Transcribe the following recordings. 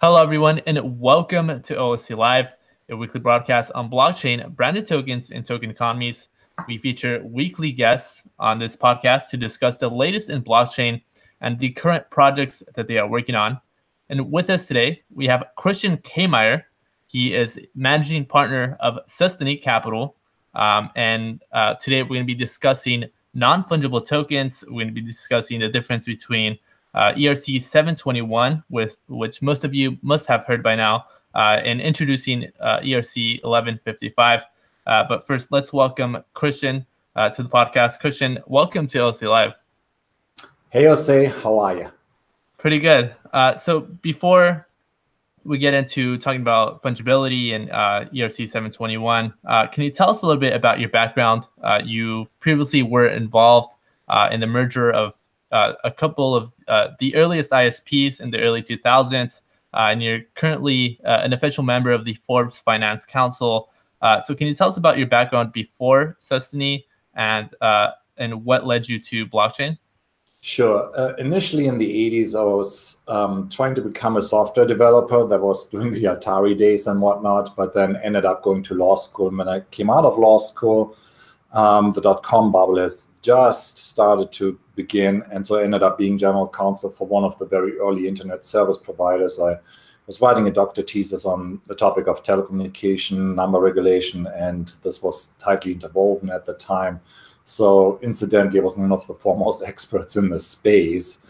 Hello, everyone, and welcome to OSC Live, a weekly broadcast on blockchain, branded tokens, and token economies. We feature weekly guests on this podcast to discuss the latest in blockchain and the current projects that they are working on. And with us today, we have Christian Kameir. He is managing partner of Sustany Capital. Today we're going to be discussing non-fungible tokens. We're going to be discussing the difference between ERC-721, which most of you must have heard by now, and introducing ERC-1155. But first, let's welcome Christian to the podcast. Christian, welcome to OC Live. Hey, Jose, how are you? Pretty good. So before we get into talking about fungibility and ERC-721, can you tell us a little bit about your background? You previously were involved in the merger of a couple of the earliest ISPs in the early 2000s, and you're currently an official member of the Forbes Finance Council. So can you tell us about your background before Sustany and what led you to blockchain? Sure. Initially in the 80s, I was trying to become a software developer. That was during the Atari days and whatnot, but then ended up going to law school. When I came out of law school, the dot-com bubble has just started to begin, and so I ended up being general counsel for one of the very early internet service providers. I was writing a doctor thesis on the topic of telecommunication, number regulation, and this was tightly interwoven at the time. So incidentally, I was one of the foremost experts in this space,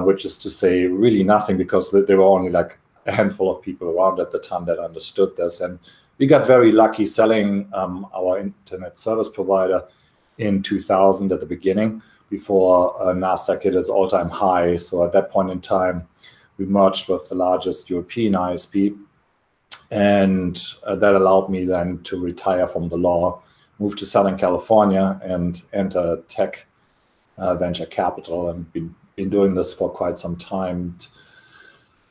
which is to say really nothing, because there were only like a handful of people around at the time that understood this. And we got very lucky selling our internet service provider in 2000 at the beginning, before NASDAQ hit its all-time high. So at that point in time, we merged with the largest European ISP, and that allowed me then to retire from the law, move to Southern California, and enter tech venture capital, and been doing this for quite some time.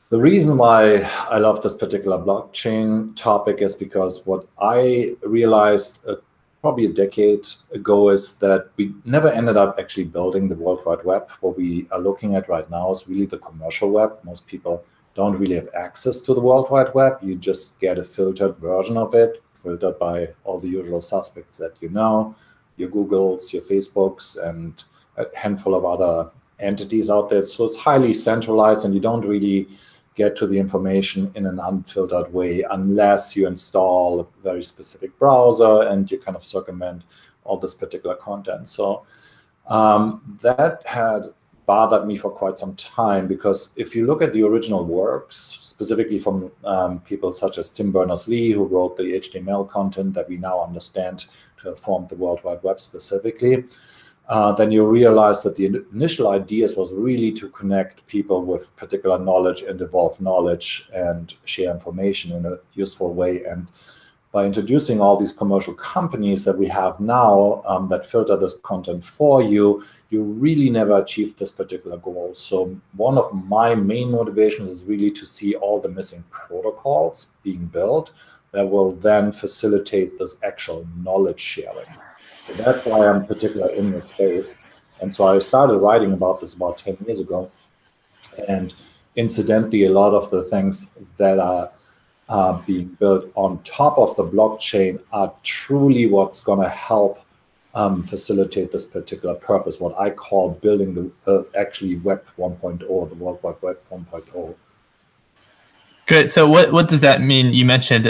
The reason why I love this particular blockchain topic is because what I realized probably a decade ago is that we never ended up actually building the World Wide Web. What we are looking at right now is really the commercial web. Most people don't really have access to the World Wide Web. You just get a filtered version of it, filtered by all the usual suspects that you know, your Googles, your Facebooks, and a handful of other entities out there. So it's highly centralized, and you don't really get to the information in an unfiltered way unless you install a very specific browser and you kind of circumvent all this particular content. So that had bothered me for quite some time, because if you look at the original works, specifically from people such as Tim Berners-Lee, who wrote the HTML content that we now understand to have formed the World Wide Web specifically, then you realize that the initial ideas was really to connect people with particular knowledge and evolve knowledge and share information in a useful way. And by introducing all these commercial companies that we have now that filter this content for you, you really never achieve this particular goal. So one of my main motivations is really to see all the missing protocols being built that will then facilitate this actual knowledge sharing. So that's why I'm particularly in this space. And so I started writing about this about 10 years ago. And incidentally, a lot of the things that are being built on top of the blockchain are truly what's going to help facilitate this particular purpose, what I call building the actually Web 1.0, the World Wide Web 1.0. Good. So what does that mean? You mentioned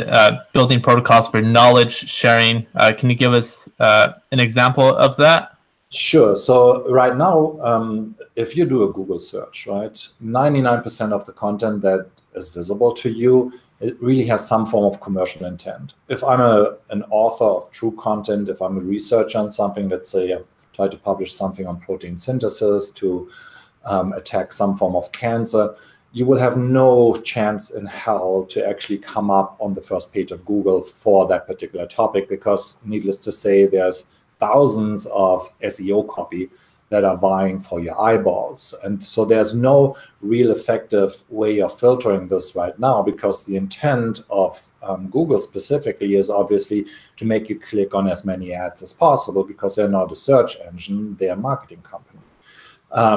building protocols for knowledge sharing. Can you give us an example of that? Sure. So right now, if you do a Google search, right, 99% of the content that is visible to you, it really has some form of commercial intent. If I'm an author of true content, if I'm a researcher on something, let's say I try to publish something on protein synthesis to attack some form of cancer, you will have no chance in hell to actually come up on the first page of Google for that particular topic, because needless to say, there's thousands of SEO copy that are vying for your eyeballs. And so there's no real effective way of filtering this right now, because the intent of Google specifically is obviously to make you click on as many ads as possible, because they're not a search engine, they're a marketing company.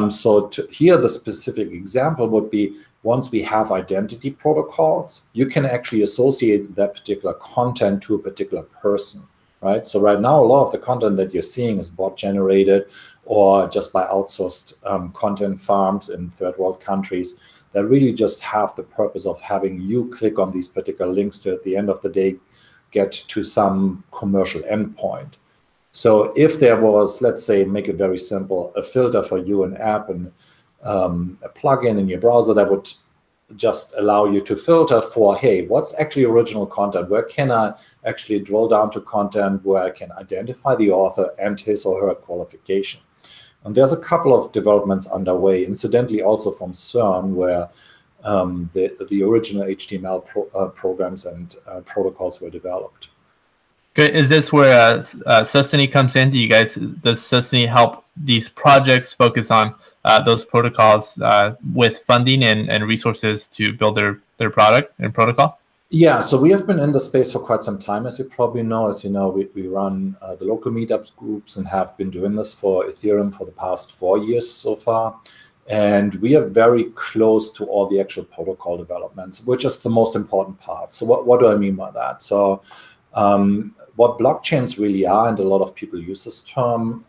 So here, the specific example would be, once we have identity protocols, you can actually associate that particular content to a particular person, right? So right now, a lot of the content that you're seeing is bot generated or just by outsourced content farms in third world countries that really just have the purpose of having you click on these particular links to, at the end of the day, get to some commercial endpoint. So if there was, let's say, make it very simple, a filter for you, an app, and a plugin in your browser that would just allow you to filter for, hey, what's actually original content? Where can I actually drill down to content where I can identify the author and his or her qualification? And there's a couple of developments underway, incidentally also from CERN, where the original HTML programs and protocols were developed. Good. Is this where Sustany comes in? Does Sustany help these projects focus on those protocols with funding and resources to build their product and protocol? Yeah, so we have been in the space for quite some time, as you probably know. As you know, we run the local meetups groups and have been doing this for Ethereum for the past 4 years so far. And we are very close to all the actual protocol developments, which is the most important part. So what do I mean by that? So what blockchains really are, and a lot of people use this term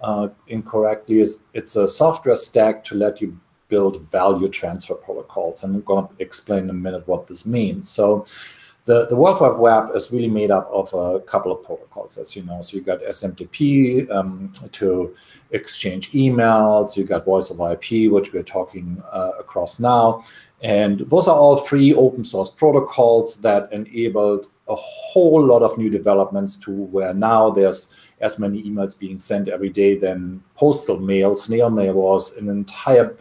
incorrectly, is it's a software stack to let you build value transfer protocols. And I'm going to explain in a minute what this means. So the World Wide Web is really made up of a couple of protocols, as you know. So you got SMTP to exchange emails. You got voice over IP, which we're talking across now. And those are all free open source protocols that enabled a whole lot of new developments to where now there's as many emails being sent every day than postal mail. Snail mail was an entire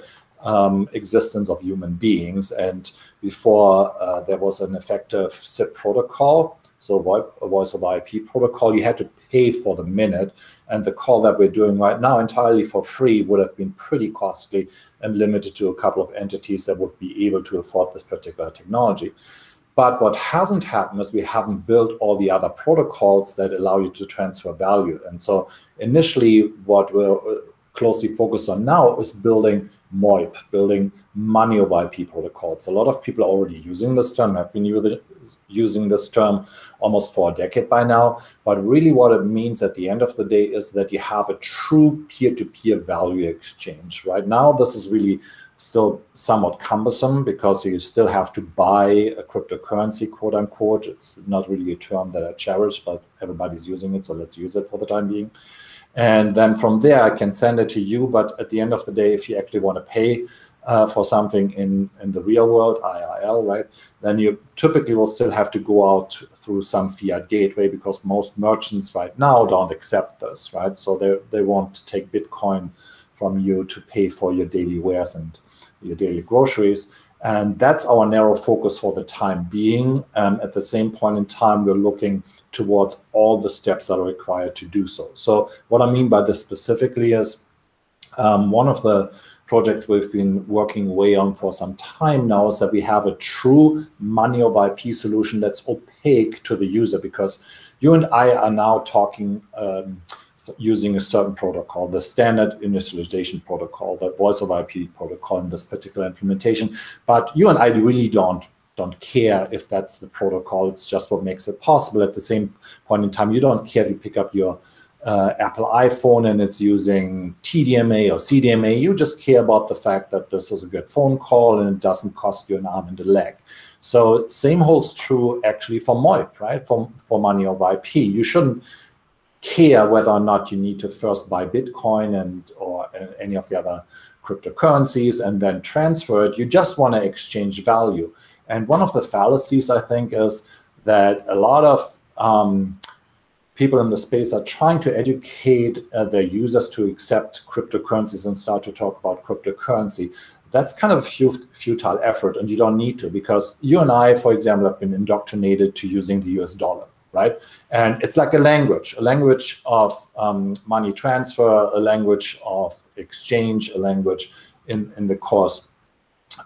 existence of human beings. And before there was an effective SIP protocol, so a voice over IP protocol, you had to pay for the minute. And the call that we're doing right now entirely for free would have been pretty costly and limited to a couple of entities that would be able to afford this particular technology. But what hasn't happened is we haven't built all the other protocols that allow you to transfer value. And so initially, what we're closely focused on now is building MOIP, building money over IP protocols. A lot of people are already using this term, have been using this term almost for a decade by now. But really what it means at the end of the day is that you have a true peer-to-peer value exchange. Right now, this is really still somewhat cumbersome because you still have to buy a cryptocurrency, quote unquote. It's not really a term that I cherish, but everybody's using it, so let's use it for the time being. And then from there, I can send it to you. But at the end of the day, if you actually want to pay for something in the real world, IRL, right, then you typically will still have to go out through some fiat gateway because most merchants right now don't accept this, right? So they won't take Bitcoin from you to pay for your daily wares and your daily groceries. And that's our narrow focus for the time being. At the same point in time, we're looking towards all the steps that are required to do so. So what I mean by this specifically is one of the projects we've been working away on for some time now is that we have a true money over IP solution that's opaque to the user, because you and I are now talking using a certain protocol, the standard initialization protocol, the voice over IP protocol in this particular implementation. But you and I really don't care if that's the protocol. It's just what makes it possible. At the same point in time, you don't care if you pick up your Apple iPhone and it's using TDMA or CDMA. You just care about the fact that this is a good phone call and it doesn't cost you an arm and a leg. So same holds true actually for MOIP, right? For money over IP. You shouldn't care whether or not you need to first buy Bitcoin or any of the other cryptocurrencies and then transfer it. You just want to exchange value. And one of the fallacies, I think, is that a lot of people in the space are trying to educate their users to accept cryptocurrencies and start to talk about cryptocurrency. That's kind of a futile effort, and you don't need to, because you and I, for example, have been indoctrinated to using the US dollar. Right? And it's like a language of money transfer, a language of exchange, a language in the course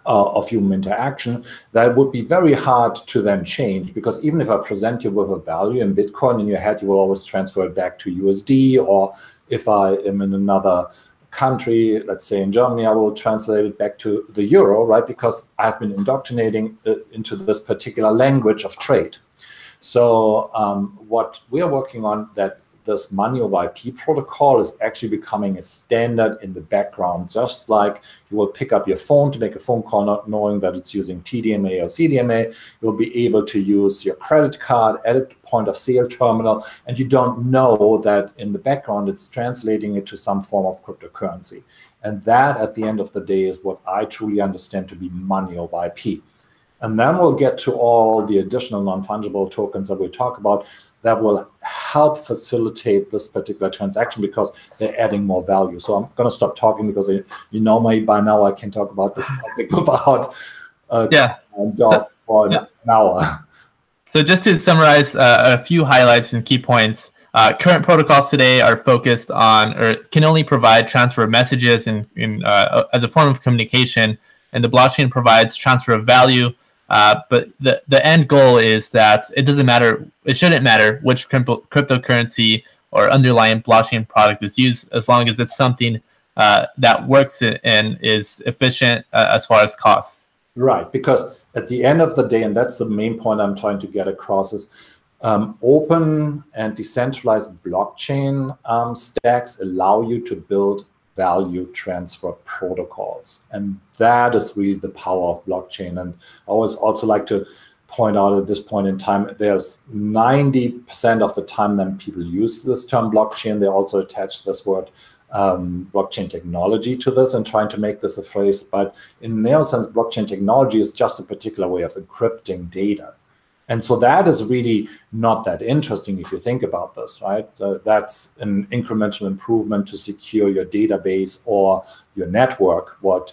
of human interaction that would be very hard to then change, because even if I present you with a value in Bitcoin in your head, you will always transfer it back to USD, or if I am in another country, let's say in Germany, I will translate it back to the euro, right? Because I've been indoctrinating into this particular language of trade. So what we are working on, that this money over IP protocol is actually becoming a standard in the background, just like you will pick up your phone to make a phone call not knowing that it's using TDMA or CDMA. You'll be able to use your credit card at a point of sale terminal, and you don't know that in the background it's translating it to some form of cryptocurrency. And that, at the end of the day, is what I truly understand to be money over IP. And then we'll get to all the additional non-fungible tokens that we'll talk about that will help facilitate this particular transaction because they're adding more value. So I'm going to stop talking because you know me by now. I can talk about this topic without for an hour. So just to summarize a few highlights and key points, current protocols today are focused on or can only provide transfer of messages as a form of communication, and the blockchain provides transfer of value. But the end goal is that it shouldn't matter which cryptocurrency or underlying blockchain product is used, as long as it's something that works and is efficient as far as costs. Right, because at the end of the day, and that's the main point I'm trying to get across, is open and decentralized blockchain stacks allow you to build value transfer protocols. And that is really the power of blockchain. And I always also like to point out at this point in time, there's 90% of the time when people use this term blockchain, they also attach this word blockchain technology to this and trying to make this a phrase. But in no sense, blockchain technology is just a particular way of encrypting data. And so that is really not that interesting if you think about this, right? So that's an incremental improvement to secure your database or your network. What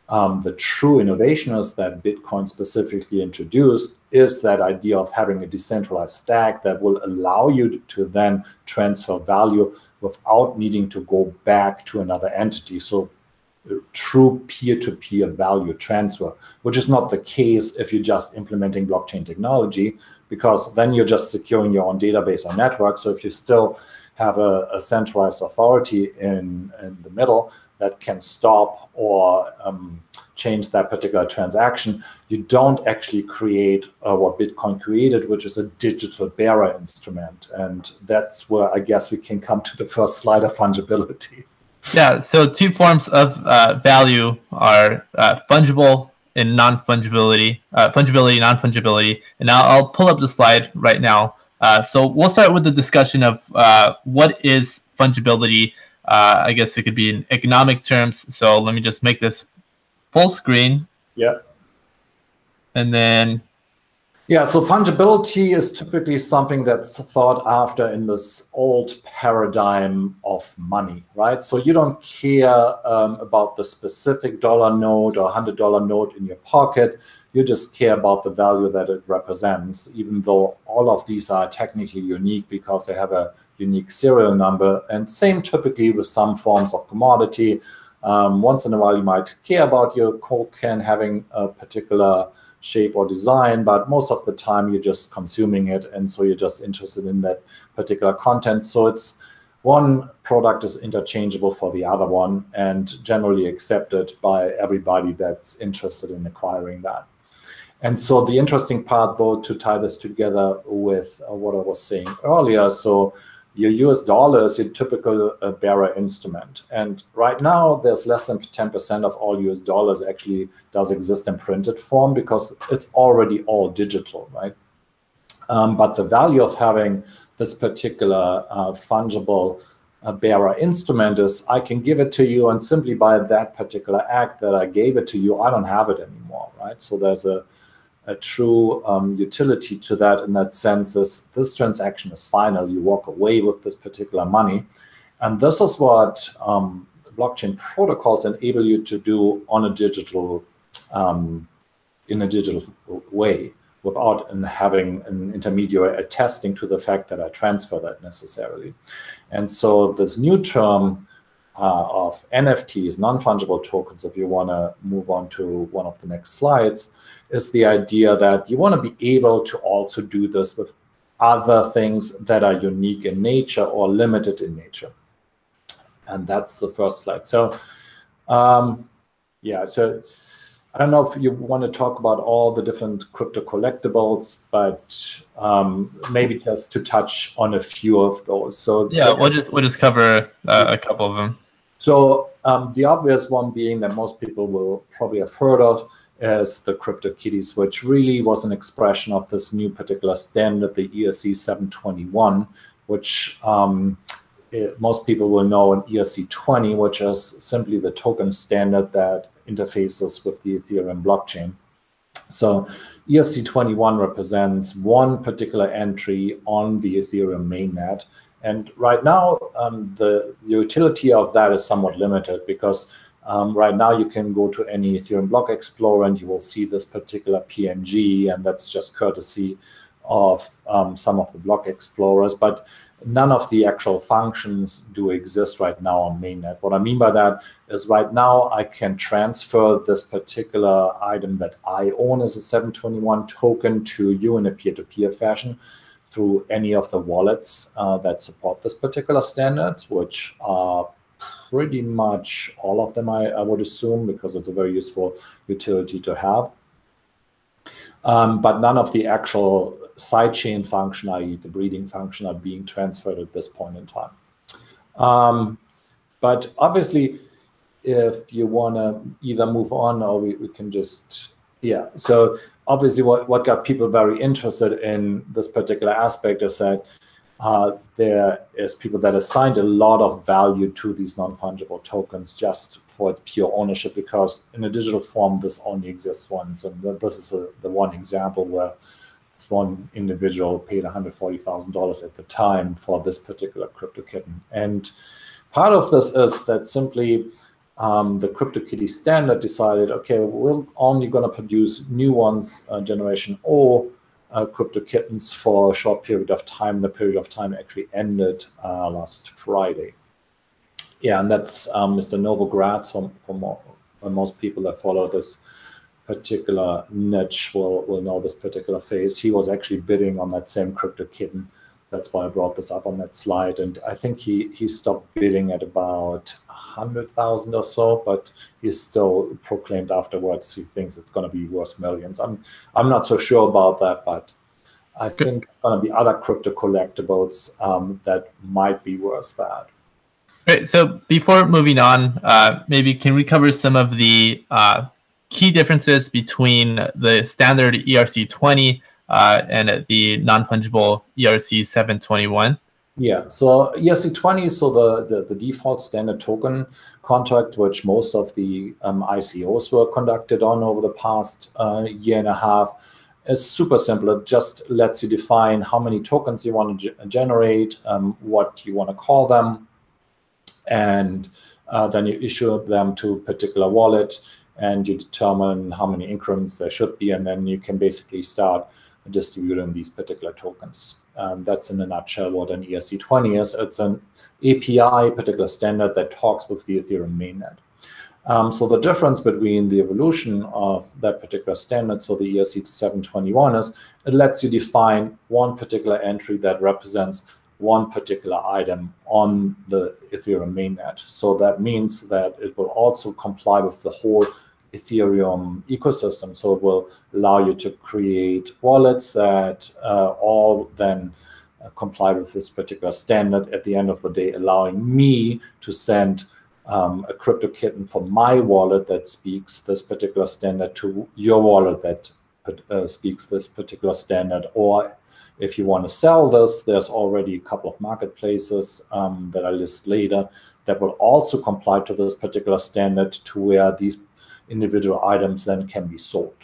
the true innovation is that Bitcoin specifically introduced is that idea of having a decentralized stack that will allow you to then transfer value without needing to go back to another entity. So true peer-to-peer value transfer, which is not the case if you're just implementing blockchain technology, because then you're just securing your own database or network. So if you still have a centralized authority in the middle that can stop or change that particular transaction, you don't actually create what Bitcoin created, which is a digital bearer instrument. And that's where I guess we can come to the first slide of fungibility. Yeah, so two forms of value are fungible and non-fungibility, fungibility, non-fungibility. And now I'll pull up the slide right now. So we'll start with the discussion of what is fungibility. I guess it could be in economic terms. So let me just make this full screen. Yeah. And then... Yeah, so fungibility is typically something that's thought after in this old paradigm of money, right? So you don't care about the specific dollar note or $100 note in your pocket. You just care about the value that it represents, even though all of these are technically unique because they have a unique serial number. And same typically with some forms of commodity. Once in a while, you might care about your Coke can having a particular shape or design, but most of the time you're just consuming it, and so you're just interested in that particular content. So it's one product is interchangeable for the other one and generally accepted by everybody that's interested in acquiring that. And so the interesting part, though, to tie this together with what I was saying earlier, so your US dollar is your typical bearer instrument. And right now, there's less than 10% of all US dollars actually does exist in printed form because it's already all digital, right? But the value of having this particular fungible bearer instrument is I can give it to you, and simply by that particular act that I gave it to you, I don't have it anymore, right? So there's a true utility to that in that sense is this transaction is final. You walk away with this particular money. And this is what blockchain protocols enable you to do on a digital, in a digital way without having an intermediary attesting to the fact that I transfer that necessarily. And so this new term of NFTs, non-fungible tokens, if you want to move on to one of the next slides, is the idea that you want to be able to also do this with other things that are unique in nature or limited in nature. And that's the first slide. So, yeah, so I don't know if you want to talk about all the different crypto collectibles, but maybe just to touch on a few of those. So yeah, we'll just cover a couple of them. So the obvious one being that most people will probably have heard of is the CryptoKitties, which really was an expression of this new particular standard, the ERC-721, which most people will know in ERC-20, which is simply the token standard that interfaces with the Ethereum blockchain. So ERC-21 represents one particular entry on the Ethereum mainnet. And right now, the utility of that is somewhat limited because right now you can go to any Ethereum block explorer and you will see this particular PNG, and that's just courtesy of some of the block explorers. But none of the actual functions do exist right now on mainnet. What I mean by that is right now I can transfer this particular item that I own as a 721 token to you in a peer-to-peer fashion through any of the wallets that support this particular standard, which are pretty much all of them, I would assume, because it's a very useful utility to have. But none of the actual sidechain function, i.e. the breeding function, are being transferred at this point in time. But obviously, if you want to either move on or we can just, yeah. So obviously what got people very interested in this particular aspect is that there is people that assigned a lot of value to these non-fungible tokens just for its pure ownership, because in a digital form, this only exists once. And this is the one example where this one individual paid $140,000 at the time for this particular crypto kitten. And part of this is that simply the CryptoKitty standard decided, okay, we're only going to produce new ones, generation O, crypto kittens for a short period of time. The period of time actually ended last Friday. Yeah, and that's Mr. Novogratz. For most people that follow this particular niche will know this particular phase. He was actually bidding on that same crypto kitten. That's why I brought this up on that slide. And I think he stopped bidding at about 100,000 or so, but he still proclaimed afterwards he thinks it's going to be worth millions. I'm not so sure about that, but I think it's going to be other crypto collectibles that might be worth that. Great. So before moving on, maybe can we cover some of the key differences between the standard ERC-20 and the non-fungible ERC-721? Yeah, so ERC-20 is the default standard token contract, which most of the ICOs were conducted on over the past year and a half. It's super simple. It just lets you define how many tokens you want to generate, what you want to call them, and then you issue them to a particular wallet, and you determine how many increments there should be, and then you can basically start distributing these particular tokens. That's in a nutshell what an ERC-20 is. It's an API, particular standard that talks with the Ethereum mainnet. So the difference between the evolution of that particular standard, so the ERC-721, is it lets you define one particular entry that represents one particular item on the Ethereum mainnet. So that means that it will also comply with the whole Ethereum ecosystem. So it will allow you to create wallets that all then comply with this particular standard at the end of the day, allowing me to send a crypto kitten from my wallet that speaks this particular standard to your wallet that speaks this particular standard. Or if you want to sell this, there's already a couple of marketplaces that I list later that will also comply to this particular standard, to where these individual items then can be sold.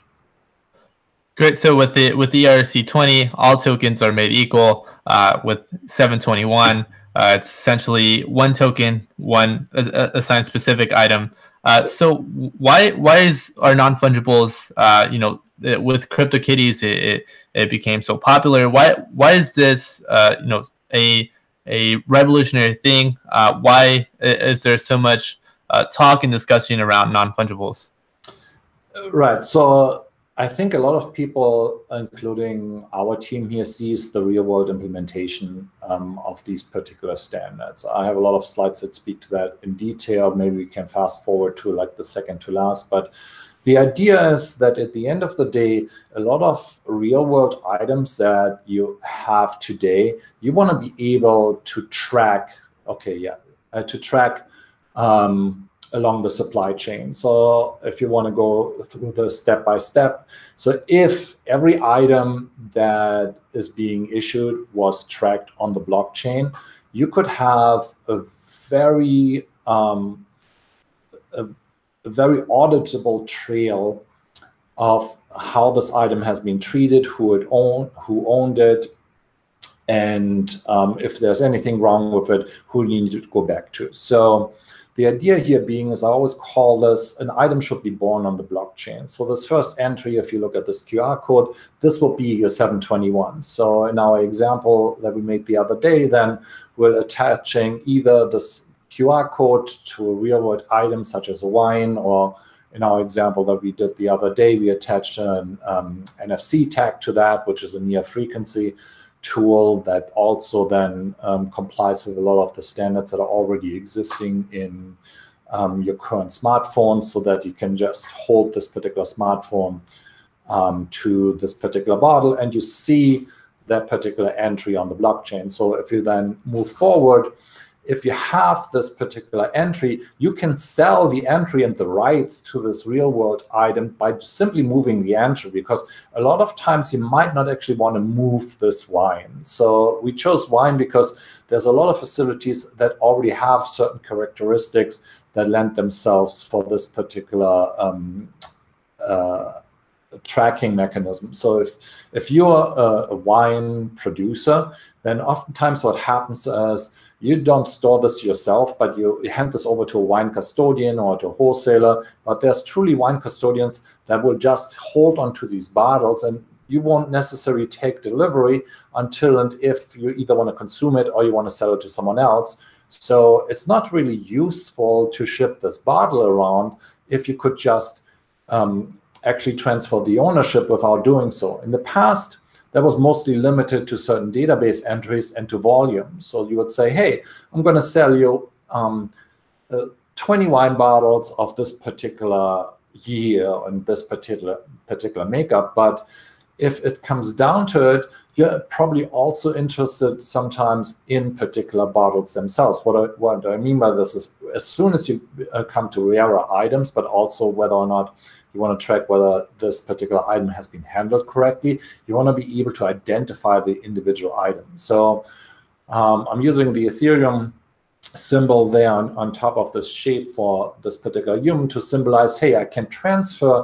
Great. So with the ERC-20, all tokens are made equal. With 721, it's essentially one token, one assigned specific item. So why are non-fungibles, with CryptoKitties, it became so popular? Why is this a revolutionary thing? Why is there so much talk and discussion around non-fungibles? Right. So I think a lot of people, including our team here, sees the real-world implementation of these particular standards. I have a lot of slides that speak to that in detail. Maybe we can fast forward to like the second to last. But the idea is that at the end of the day, a lot of real-world items that you have today, you want to be able to track. Along the supply chain. So if you want to go through the step by step, so if every item that is being issued was tracked on the blockchain, you could have a very auditable trail of how this item has been treated, who owned it, and if there's anything wrong with it, who you need to go back to. So the idea here being is I always call this an item should be born on the blockchain. So this first entry, if you look at this QR code, this will be your 721. So in our example that we made the other day, then we're attaching either this QR code to a real-world item such as a wine, or in our example that we did the other day, we attached an NFC tag to that, which is a near frequency tool that also then complies with a lot of the standards that are already existing in your current smartphone, so that you can just hold this particular smartphone to this particular bottle and you see that particular entry on the blockchain. So if you then move forward, if you have this particular entry, you can sell the entry and the rights to this real-world item by simply moving the entry, because a lot of times you might not actually want to move this wine. So we chose wine because there's a lot of facilities that already have certain characteristics that lend themselves for this particular tracking mechanism. So if you're a wine producer, then oftentimes what happens is you don't store this yourself, but you hand this over to a wine custodian or to a wholesaler. But there's truly wine custodians that will just hold onto these bottles, and you won't necessarily take delivery until and if you either want to consume it or you want to sell it to someone else. So it's not really useful to ship this bottle around if you could just actually transfer the ownership without doing so. In the past, that was mostly limited to certain database entries and to volume. So you would say, hey, I'm going to sell you 20 wine bottles of this particular year and this particular makeup. But if it comes down to it, you're probably also interested sometimes in particular bottles themselves. What I mean by this is, as soon as you come to rarer items, but also whether or not you want to track whether this particular item has been handled correctly, you want to be able to identify the individual item. So I'm using the Ethereum symbol there on top of this shape for this particular human to symbolize, hey, I can transfer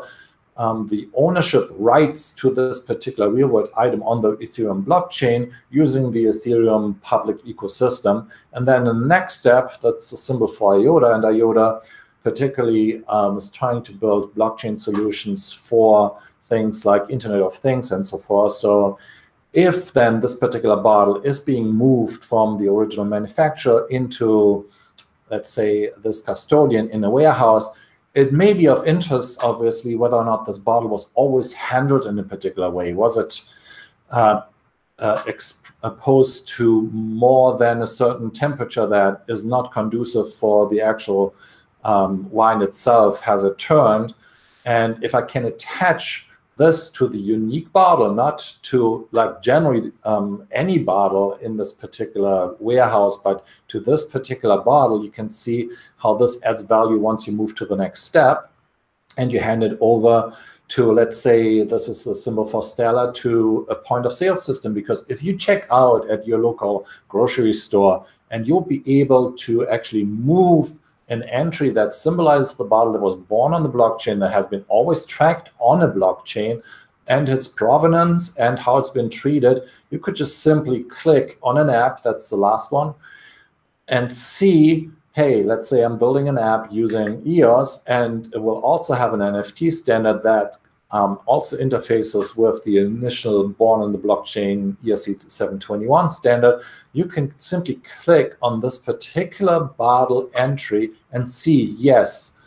the ownership rights to this particular real-world item on the Ethereum blockchain using the Ethereum public ecosystem. And then the next step, that's the symbol for IOTA, and IOTA particularly is trying to build blockchain solutions for things like Internet of Things and so forth. So if then this particular bottle is being moved from the original manufacturer into, let's say, this custodian in a warehouse, it may be of interest, obviously, whether or not this bottle was always handled in a particular way. Was it exposed to more than a certain temperature that is not conducive for the actual wine itself? Has it turned? And if I can attach this to the unique bottle, not to like generally any bottle in this particular warehouse, but to this particular bottle, you can see how this adds value once you move to the next step and you hand it over to, let's say, this is the symbol for Stella, to a point of sale system. Because if you check out at your local grocery store and you'll be able to actually move an entry that symbolizes the bottle that was born on the blockchain, that has been always tracked on a blockchain, and its provenance and how it's been treated, you could just simply click on an app, that's the last one, and see, hey, let's say I'm building an app using EOS, and it will also have an NFT standard that also interfaces with the initial born on the blockchain ERC-721 standard. You can simply click on this particular bottle entry and see, yes,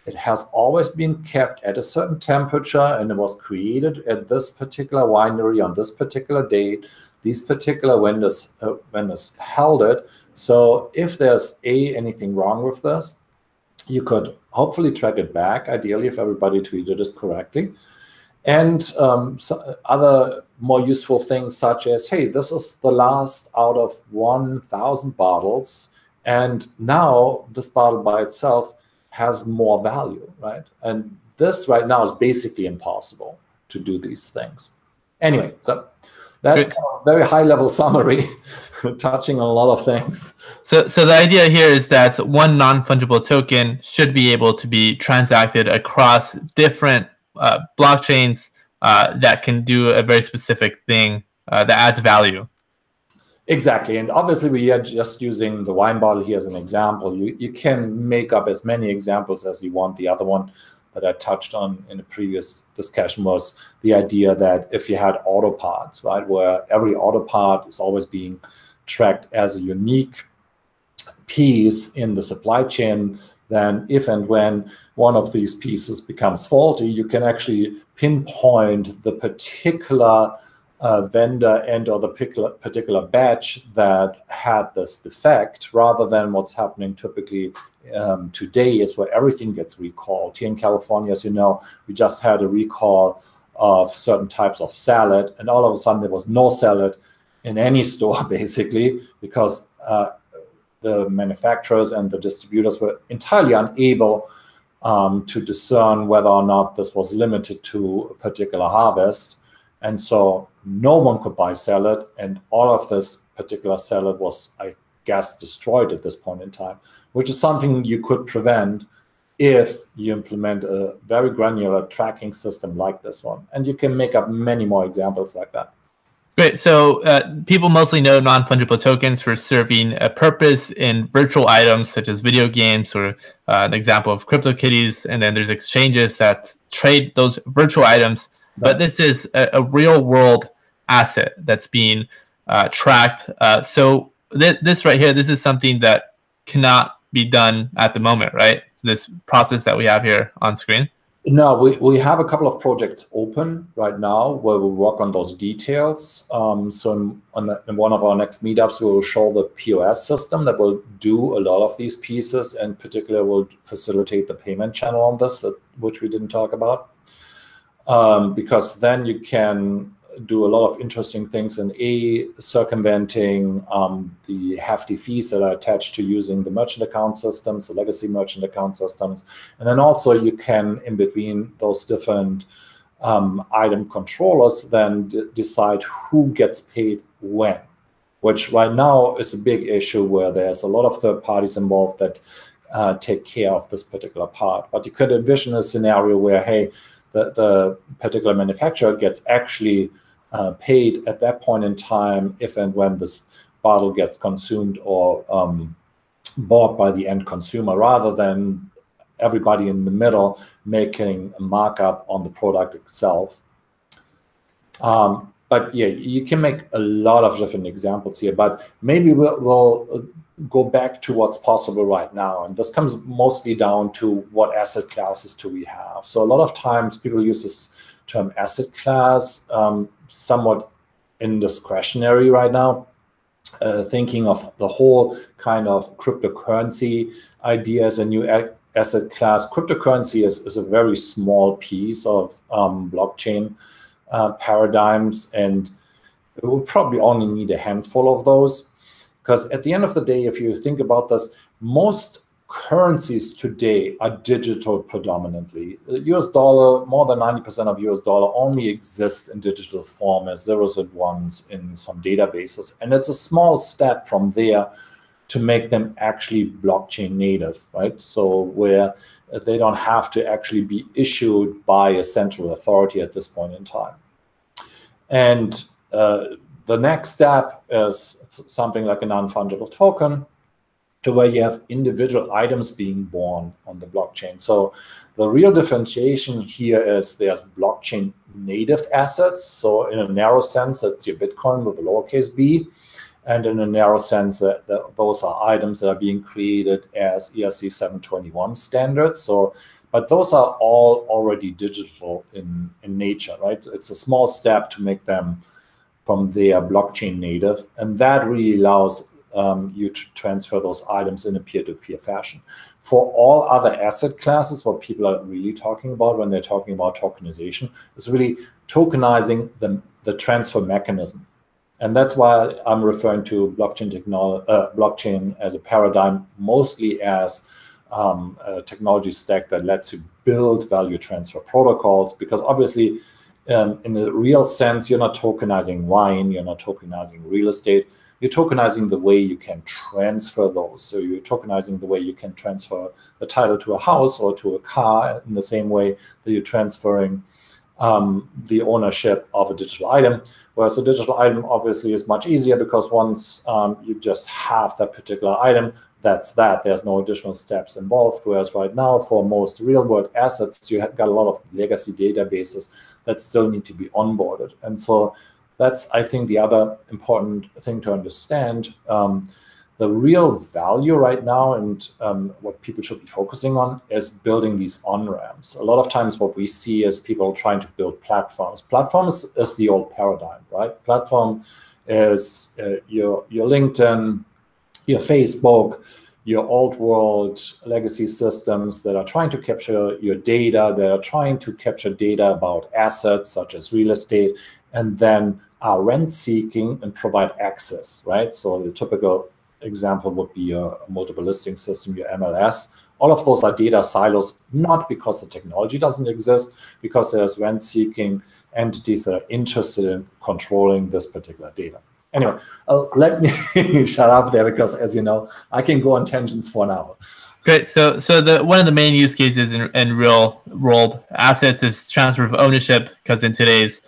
It has always been kept at a certain temperature, and it was created at this particular winery on this particular date. These particular vendors held it. So if there's anything wrong with this, you could hopefully track it back, ideally if everybody tweeted it correctly. And so other more useful things such as, hey, this is the last out of 1,000 bottles, and now this bottle by itself has more value, right? And this right now is basically impossible to do these things. Anyway, so that's kind of a very high-level summary, touching on a lot of things. So the idea here is that one non-fungible token should be able to be transacted across different blockchains that can do a very specific thing that adds value. Exactly. And obviously, we are just using the wine bottle here as an example. You can make up as many examples as you want. The other one that I touched on in the previous discussion was the idea that if you had auto parts, right, where every auto part is always being tracked as a unique piece in the supply chain, then if and when one of these pieces becomes faulty, you can actually pinpoint the particular vendor and or the particular batch that had this defect, rather than what's happening typically today is where everything gets recalled. Here in California, as you know, we just had a recall of certain types of salad, and all of a sudden there was no salad in any store, basically, because the manufacturers and the distributors were entirely unable to discern whether or not this was limited to a particular harvest. And so no one could buy salad, and all of this particular salad was, I guess, destroyed at this point in time, which is something you could prevent if you implement a very granular tracking system like this one. And you can make up many more examples like that. Great. So people mostly know non-fungible tokens for serving a purpose in virtual items such as video games, or an example of Kitties. And then there's exchanges that trade those virtual items. But this is a real world asset that's being tracked. So this right here, this is something that cannot be done at the moment, right? So this process that we have here on screen. No, we have a couple of projects open right now where we work on those details. So in one of our next meetups, we will show the POS system that will do a lot of these pieces, and particularly will facilitate the payment channel on this, which we didn't talk about. Because then you can do a lot of interesting things in circumventing the hefty fees that are attached to using the merchant account systems, the legacy merchant account systems. And then also you can, in between those different item controllers, then decide who gets paid when, which right now is a big issue where there's a lot of third parties involved that take care of this particular part. But you could envision a scenario where, hey, the particular manufacturer gets actually paid at that point in time if and when this bottle gets consumed or bought by the end consumer, rather than everybody in the middle making a markup on the product itself. But yeah, you can make a lot of different examples here, but maybe we'll go back to what's possible right now. And this comes mostly down to what asset classes do we have. So a lot of times people use this term asset class somewhat indiscretionary right now, thinking of the whole kind of cryptocurrency idea as a new asset class. Cryptocurrency is a very small piece of blockchain paradigms, and we will probably only need a handful of those. Because at the end of the day, if you think about this, most currencies today are digital predominantly. The US dollar, more than 90% of US dollar only exists in digital form as zeros and ones in some databases. And it's a small step from there to make them actually blockchain native, right? So where they don't have to actually be issued by a central authority at this point in time. And the next step is something like a non-fungible token, to where you have individual items being born on the blockchain. So the real differentiation here is there's blockchain native assets. So in a narrow sense, that's your Bitcoin with a lowercase b. And in a narrow sense, those are items that are being created as ERC-721 standards. So but those are all already digital in nature, right? It's a small step to make them from their blockchain native, and that really allows you to transfer those items in a peer-to-peer fashion. For all other asset classes, what people are really talking about when they're talking about tokenization is really tokenizing the transfer mechanism. And that's why I'm referring to blockchain as a paradigm, mostly as a technology stack that lets you build value transfer protocols, because obviously in a real sense, you're not tokenizing wine, you're not tokenizing real estate, you're tokenizing the way you can transfer those. So you're tokenizing the way you can transfer the title to a house or to a car in the same way that you're transferring the ownership of a digital item. Whereas a digital item obviously is much easier, because once you just have that particular item, that's that. There's no additional steps involved. Whereas right now, for most real-world assets, you have got a lot of legacy databases that still need to be onboarded. And so that's, I think, the other important thing to understand. The real value right now, and what people should be focusing on, is building these on-ramps. A lot of times what we see is people trying to build platforms. Platforms is the old paradigm, right? Platform is your LinkedIn, your Facebook, your old world legacy systems that are trying to capture your data, that are trying to capture data about assets such as real estate, and then are rent seeking and provide access, right? So the typical example would be your multiple listing system, your MLS. All of those are data silos, not because the technology doesn't exist, because there's rent seeking entities that are interested in controlling this particular data. Anyway, let me shut up there, because as you know, I can go on tangents for an hour. Great. So one of the main use cases in real world assets is transfer of ownership, because in today's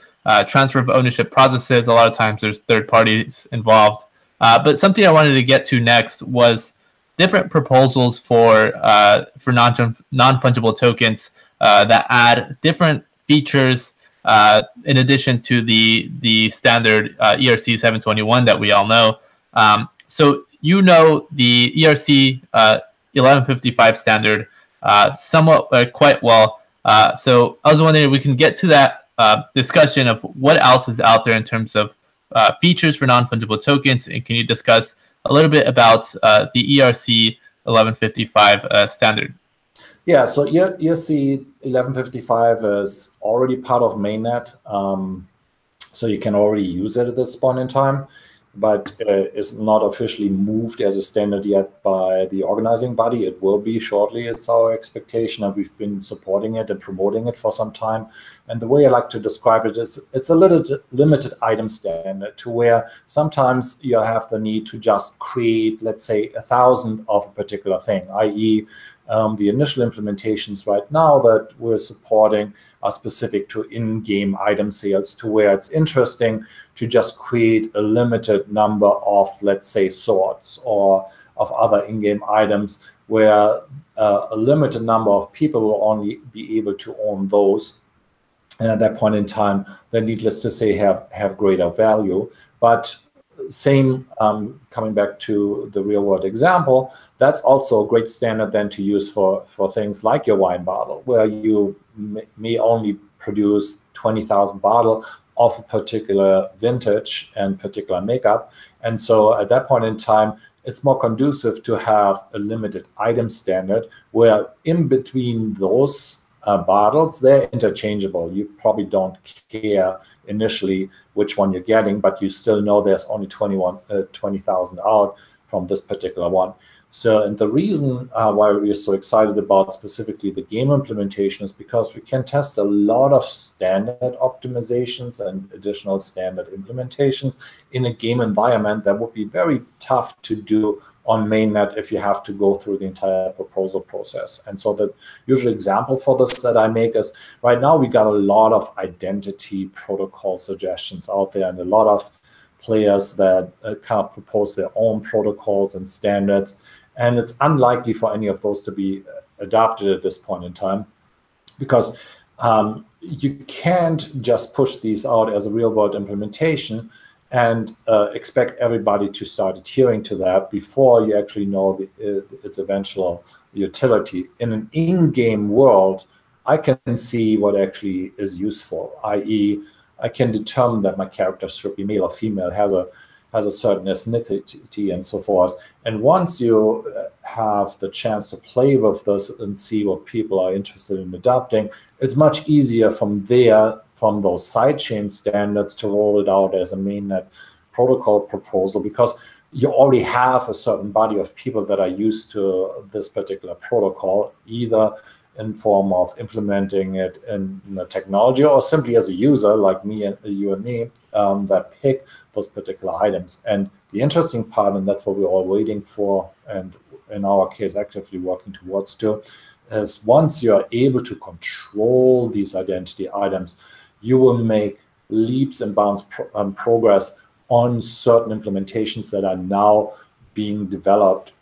transfer of ownership processes, a lot of times there's third parties involved. But something I wanted to get to next was different proposals for non-fungible tokens that add different features in addition to the standard ERC-721 that we all know. So you know the ERC-1155 standard somewhat quite well. So I was wondering if we can get to that discussion of what else is out there in terms of features for non-fungible tokens, and can you discuss a little bit about the ERC-1155 standard? Yeah, so ERC-1155 is already part of mainnet, so you can already use it at this point in time, but is not officially moved as a standard yet by the organizing body. It will be shortly, it's our expectation, and we've been supporting it and promoting it for some time. And the way I like to describe it is it's a little limited item standard, to where sometimes you have the need to just create, let's say, 1,000 of a particular thing, i.e., the initial implementations right now that we're supporting are specific to in-game item sales, to where it's interesting to just create a limited number of, let's say, swords or of other in-game items, where a limited number of people will only be able to own those. And at that point in time, they're, needless to say, have greater value. But same, coming back to the real world example, that's also a great standard then to use for things like your wine bottle, where you may only produce 20,000 bottles of a particular vintage and particular makeup. And so at that point in time, it's more conducive to have a limited item standard, where in between those bottles, they're interchangeable. You probably don't care initially which one you're getting, but you still know there's only 20,000 out from this particular one. So, and the reason why we're so excited about specifically the game implementation is because we can test a lot of standard optimizations and additional standard implementations in a game environment that would be very tough to do on mainnet if you have to go through the entire proposal process. And so the usual example for this that I make is, right now we got a lot of identity protocol suggestions out there, and a lot of players that kind of propose their own protocols and standards. And it's unlikely for any of those to be adopted at this point in time, because you can't just push these out as a real-world implementation and expect everybody to start adhering to that before you actually know its eventual utility. In an in-game world, I can see what actually is useful, i.e., I can determine that my character should be male or female, has a certain ethnicity and so forth. And once you have the chance to play with this and see what people are interested in adopting, it's much easier from there, from those sidechain standards, to roll it out as a mainnet protocol proposal, because you already have a certain body of people that are used to this particular protocol, either in form of implementing it in the technology or simply as a user like me and you and me, that pick those particular items. And the interesting part, and that's what we're all waiting for, and in our case actively working towards too, is once you're able to control these identity items, you will make leaps and bounds progress on certain implementations that are now being developed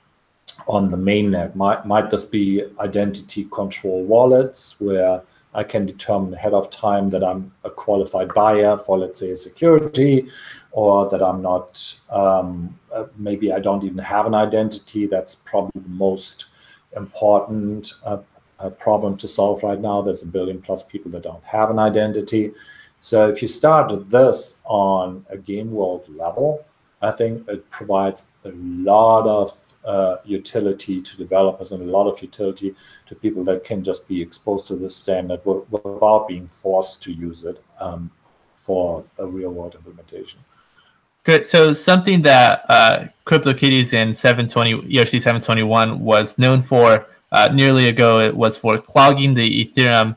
on the mainnet. Might this be identity control wallets, where I can determine ahead of time that I'm a qualified buyer for, let's say, a security, or that I'm not, maybe I don't even have an identity. That's probably the most important problem to solve right now. There's 1 billion plus people that don't have an identity. So if you started this on a game world level, I think it provides a lot of utility to developers and a lot of utility to people that can just be exposed to this standard without being forced to use it for a real-world implementation. Good. So something that CryptoKitties in ERC-721 was known for nearly ago, it was for clogging the Ethereum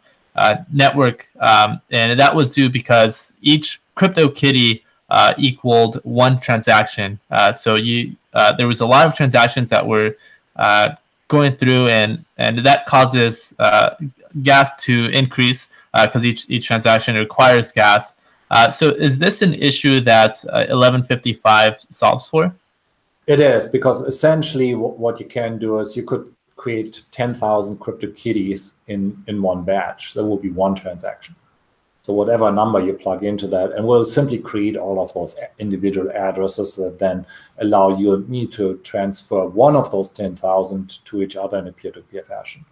network, and that was due because each CryptoKitty equaled one transaction. So there was a lot of transactions that were going through, and that causes gas to increase because each transaction requires gas. So is this an issue that 1155 solves for? It is, because essentially what you can do is you could create 10,000 CryptoKitties in one batch. There will be one transaction. So whatever number you plug into that, and we'll simply create all of those individual addresses that then allow you and me to transfer one of those 10,000 to each other in a peer-to-peer fashion.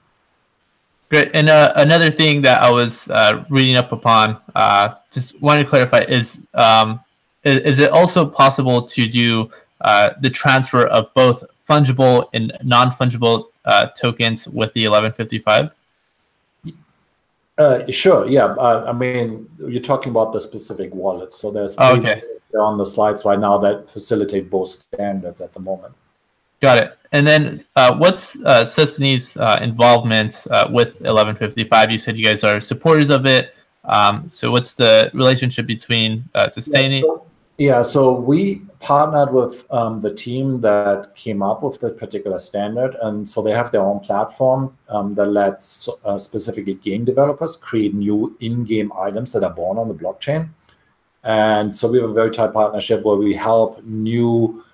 Great. And another thing that I was reading up upon, just wanted to clarify, is it also possible to do the transfer of both fungible and non-fungible tokens with the 1155? Sure, yeah. I mean, you're talking about the specific wallets. So there's on the slides right now that facilitate both standards at the moment. Got it. And then what's Sustany's involvement with 1155? You said you guys are supporters of it. So what's the relationship between Sustany? So we partnered with the team that came up with this particular standard. And so they have their own platform that lets specifically game developers create new in-game items that are born on the blockchain. And so we have a very tight partnership where we help new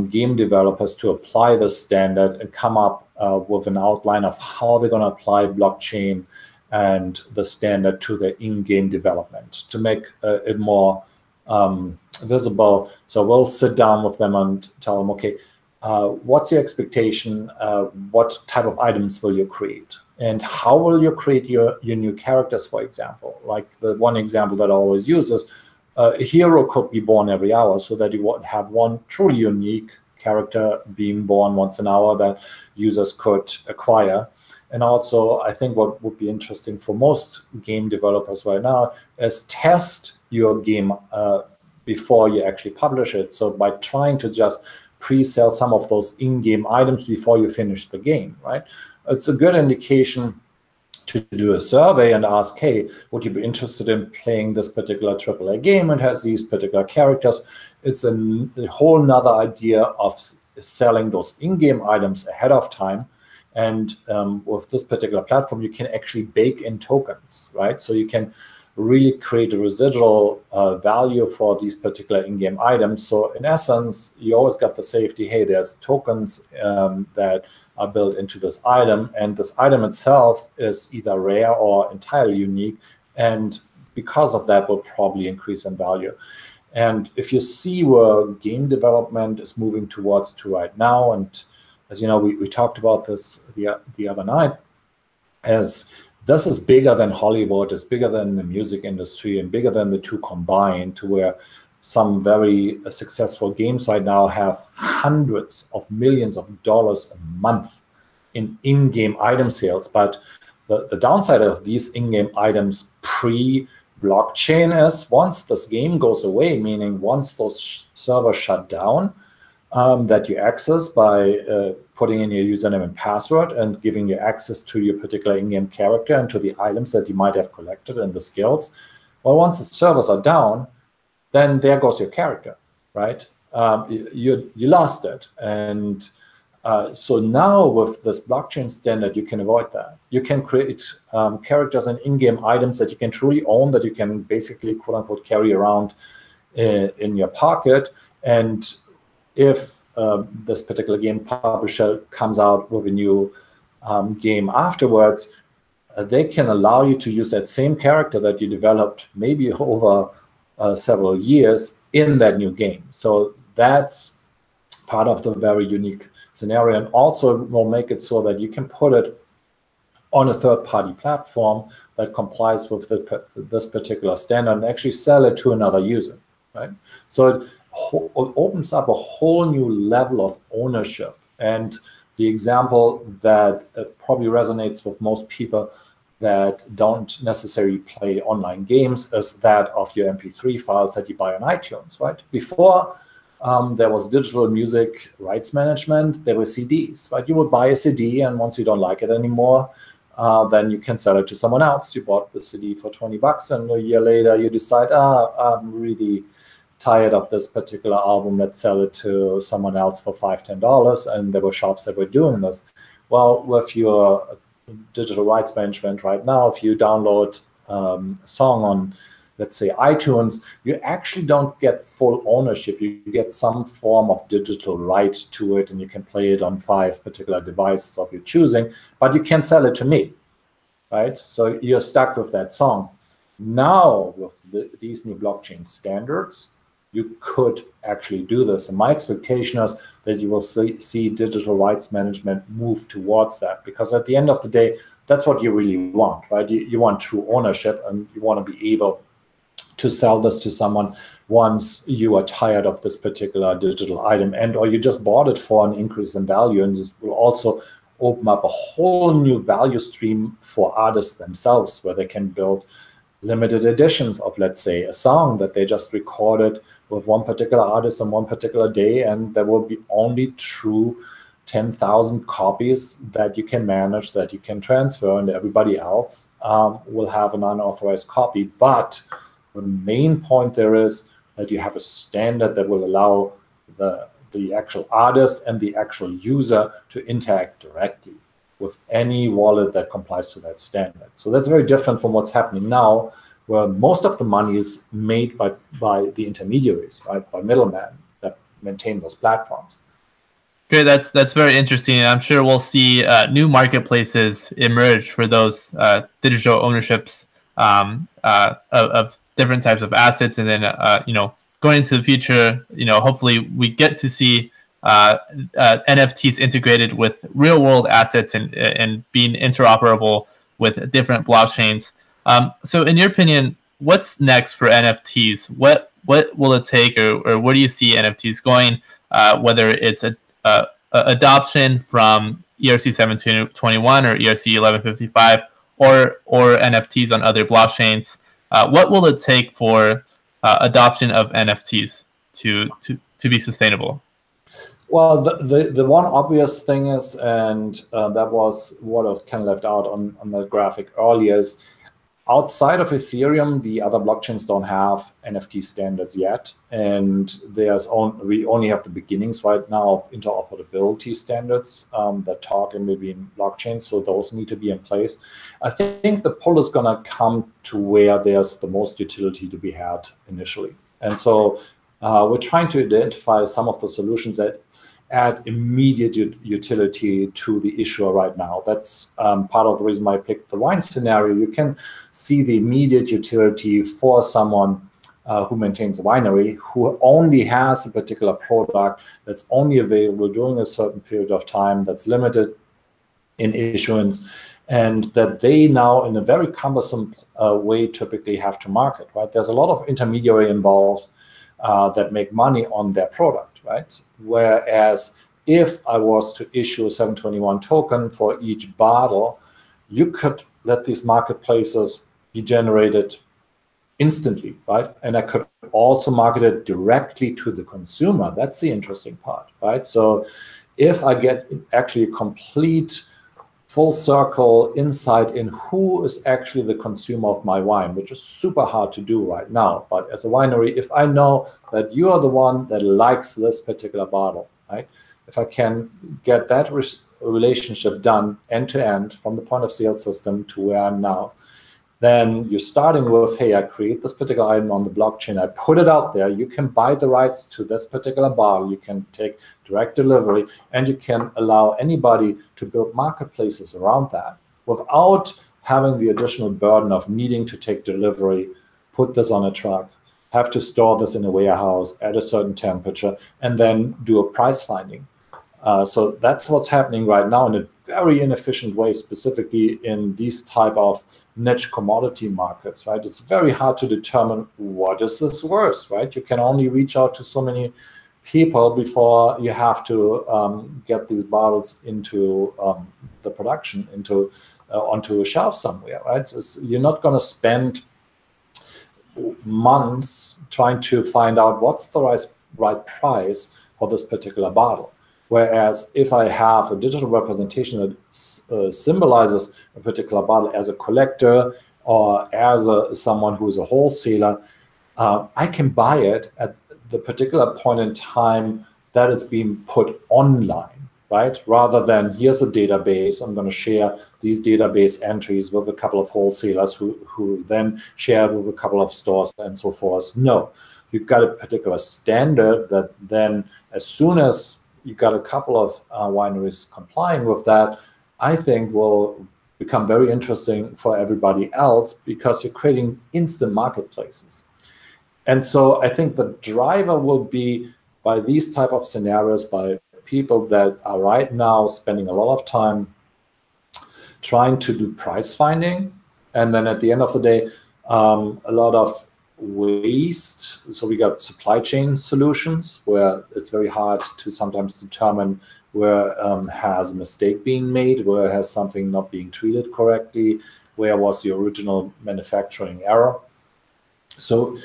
game developers to apply this standard and come up with an outline of how they're going to apply blockchain and the standard to their in-game development to make it more visible. So we'll sit down with them and tell them, okay, what's your expectation? What type of items will you create? And how will you create your new characters, for example? Like the one example that I always use is a hero could be born every hour, so that you would have one truly unique character being born once an hour that users could acquire. And also, I think what would be interesting for most game developers right now is test your game before you actually publish it. So by trying to just pre-sell some of those in-game items before you finish the game, right? It's a good indication to do a survey and ask, hey, would you be interested in playing this particular AAA game? It has these particular characters. It's a whole nother idea of selling those in-game items ahead of time. And with this particular platform, you can actually bake in tokens, right? So you can really create a residual value for these particular in-game items. So in essence, you always got the safety, hey, there's tokens that are built into this item, and this item itself is either rare or entirely unique, and because of that will probably increase in value. And if you see where game development is moving towards to right now, and as you know, we talked about this the other night, as this is bigger than Hollywood, it's bigger than the music industry, and bigger than the two combined, to where some very successful games right now have hundreds of millions of dollars a month in-game item sales. But the downside of these in-game items pre-blockchain is once this game goes away, meaning once those servers shut down, that you access by putting in your username and password and giving you access to your particular in-game character and to the items that you might have collected and the skills. Well, once the servers are down, then there goes your character, right? You lost it. And so now with this blockchain standard, you can avoid that. You can create characters and in-game items that you can truly own, that you can basically, quote unquote, carry around in your pocket. And if this particular game publisher comes out with a new game afterwards, they can allow you to use that same character that you developed maybe over several years in that new game. So that's part of the very unique scenario, and also will make it so that you can put it on a third-party platform that complies with this particular standard and actually sell it to another user, right? So it opens up a whole new level of ownership. And the example that probably resonates with most people that don't necessarily play online games is that of your MP3 files that you buy on iTunes, right? Before there was digital music rights management, there were CDs, right? You would buy a CD, and once you don't like it anymore, then you can sell it to someone else. You bought the CD for 20 bucks, and a year later you decide, I'm really tired of this particular album, let's sell it to someone else for $5, $10, and there were shops that were doing this. Well, with your digital rights management right now, if you download a song on, let's say, iTunes, you actually don't get full ownership. You get some form of digital right to it, and you can play it on 5 particular devices of your choosing, but you can't sell it to me, right? So you're stuck with that song. Now, with these new blockchain standards, you could actually do this. And my expectation is that you will see digital rights management move towards that, because at the end of the day, that's what you really want, right? You want true ownership, and you want to be able to sell this to someone once you are tired of this particular digital item, and or you just bought it for an increase in value. And this will also open up a whole new value stream for artists themselves, where they can build limited editions of, let's say, a song that they just recorded with one particular artist on one particular day, and there will be only true 10,000 copies that you can manage, that you can transfer, and everybody else will have an unauthorized copy. But the main point there is that you have a standard that will allow the actual artist and the actual user to interact directly with any wallet that complies to that standard. So that's very different from what's happening now, where most of the money is made by the intermediaries, right, by middlemen that maintain those platforms. Great, that's very interesting. I'm sure we'll see new marketplaces emerge for those digital ownerships of different types of assets, and then going into the future, hopefully we get to see NFTs integrated with real world assets and being interoperable with different blockchains. So in your opinion, what's next for NFTs? What will it take, or where do you see NFTs going? Whether it's adoption from ERC-721 or ERC-1155 or NFTs on other blockchains. What will it take for adoption of NFTs to be sustainable? Well, the one obvious thing is, and that was what I kind of left out on the graphic earlier, is outside of Ethereum, the other blockchains don't have NFT standards yet, and we only have the beginnings right now of interoperability standards that talk in between blockchains. So those need to be in place. I think the pull is going to come to where there's the most utility to be had initially, and so we're trying to identify some of the solutions that add immediate utility to the issuer right now. That's part of the reason why I picked the wine scenario. You can see the immediate utility for someone who maintains a winery, who only has a particular product that's only available during a certain period of time, that's limited in issuance, and that they now, in a very cumbersome way, typically have to market, right? There's a lot of intermediary involved that make money on their product, right? Whereas if I was to issue a 721 token for each bottle, you could let these marketplaces be generated instantly, right? And I could also market it directly to the consumer. That's the interesting part, right? So if I get actually a complete full circle insight in who is actually the consumer of my wine, which is super hard to do right now. But as a winery, if I know that you are the one that likes this particular bottle, right? If I can get that relationship done end to end from the point of sale system to where I'm now, then you're starting with, hey, I create this particular item on the blockchain, I put it out there, you can buy the rights to this particular bottle, you can take direct delivery, and you can allow anybody to build marketplaces around that without having the additional burden of needing to take delivery, put this on a truck, have to store this in a warehouse at a certain temperature, and then do a price finding. So that's what's happening right now in a very inefficient way, specifically in these type of niche commodity markets, right? It's very hard to determine what is this worth, right? You can only reach out to so many people before you have to get these bottles into the production, onto a shelf somewhere, right? You're not going to spend months trying to find out what's the right price for this particular bottle. Whereas if I have a digital representation that symbolizes a particular bottle as a collector or as someone who is a wholesaler, I can buy it at the particular point in time that it's being put online, right? Rather than here's a database, I'm going to share these database entries with a couple of wholesalers who then share with a couple of stores and so forth. No, you've got a particular standard that then as soon as you got a couple of wineries complying with that, I think will become very interesting for everybody else because you're creating instant marketplaces. And so I think the driver will be by these type of scenarios, by people that are right now spending a lot of time trying to do price finding. And then at the end of the day, a lot of waste. So we got supply chain solutions where it's very hard to sometimes determine where has a mistake being made, where has something not being treated correctly, where was the original manufacturing error. So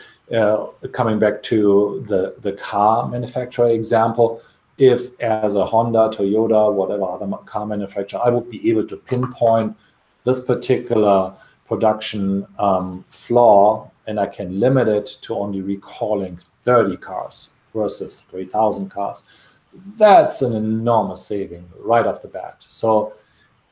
coming back to the car manufacturer example, if as a Honda, Toyota, whatever other car manufacturer, I would be able to pinpoint this particular production flaw, and I can limit it to only recalling 30 cars versus 3,000 cars, that's an enormous saving right off the bat. So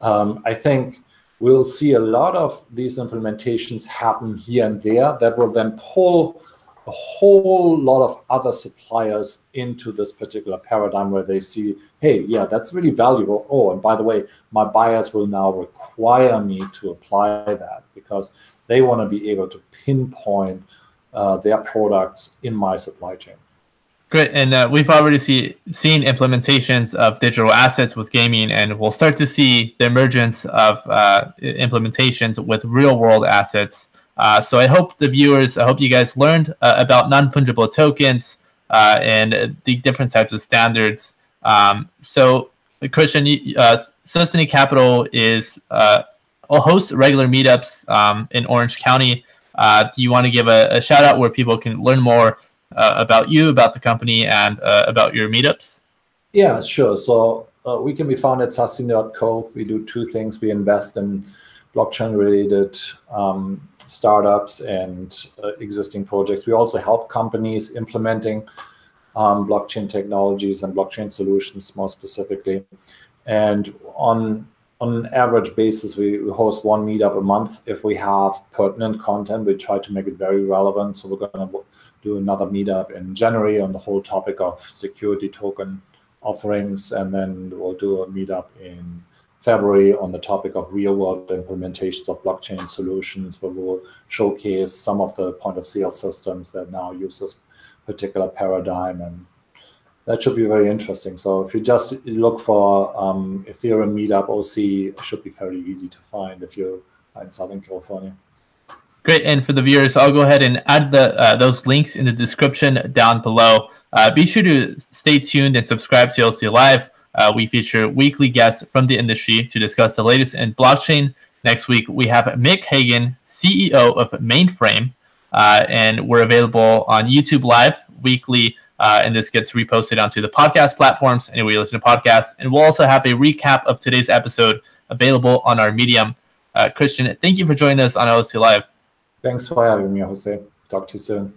I think we'll see a lot of these implementations happen here and there that will then pull a whole lot of other suppliers into this particular paradigm where they see, hey, yeah, that's really valuable. Oh, and by the way, my buyers will now require me to apply that because they want to be able to pinpoint their products in my supply chain. Great, and we've already seen implementations of digital assets with gaming, and we'll start to see the emergence of implementations with real-world assets. So I hope you guys learned about non-fungible tokens and the different types of standards. So Christian, Sustany Capital hosts regular meetups in Orange County. Do you want to give a shout out where people can learn more about you, about the company, and about your meetups? Yeah, sure. So we can be found at Sustany.co. We do two things. We invest in blockchain-related startups and existing projects. We also help companies implementing blockchain technologies and blockchain solutions more specifically. And on an average basis, we host one meetup a month. If we have pertinent content, we try to make it very relevant. So we're going to do another meetup in January on the whole topic of security token offerings. And then we'll do a meetup in February on the topic of real-world implementations of blockchain solutions, where we'll showcase some of the point-of-sale systems that now use this particular paradigm, and that should be very interesting. So if you just look for Ethereum Meetup OC, it should be fairly easy to find if you're in Southern California. Great, and for the viewers, I'll go ahead and add those links in the description down below. Be sure to stay tuned and subscribe to OLC Live. We feature weekly guests from the industry to discuss the latest in blockchain. Next week, we have Mick Hagan, CEO of Mainframe, and we're available on YouTube Live weekly, and this gets reposted onto the podcast platforms anywhere you listen to podcasts. And we'll also have a recap of today's episode available on our Medium. Christian, thank you for joining us on OLC Live. Thanks for having me, Jose. Talk to you soon.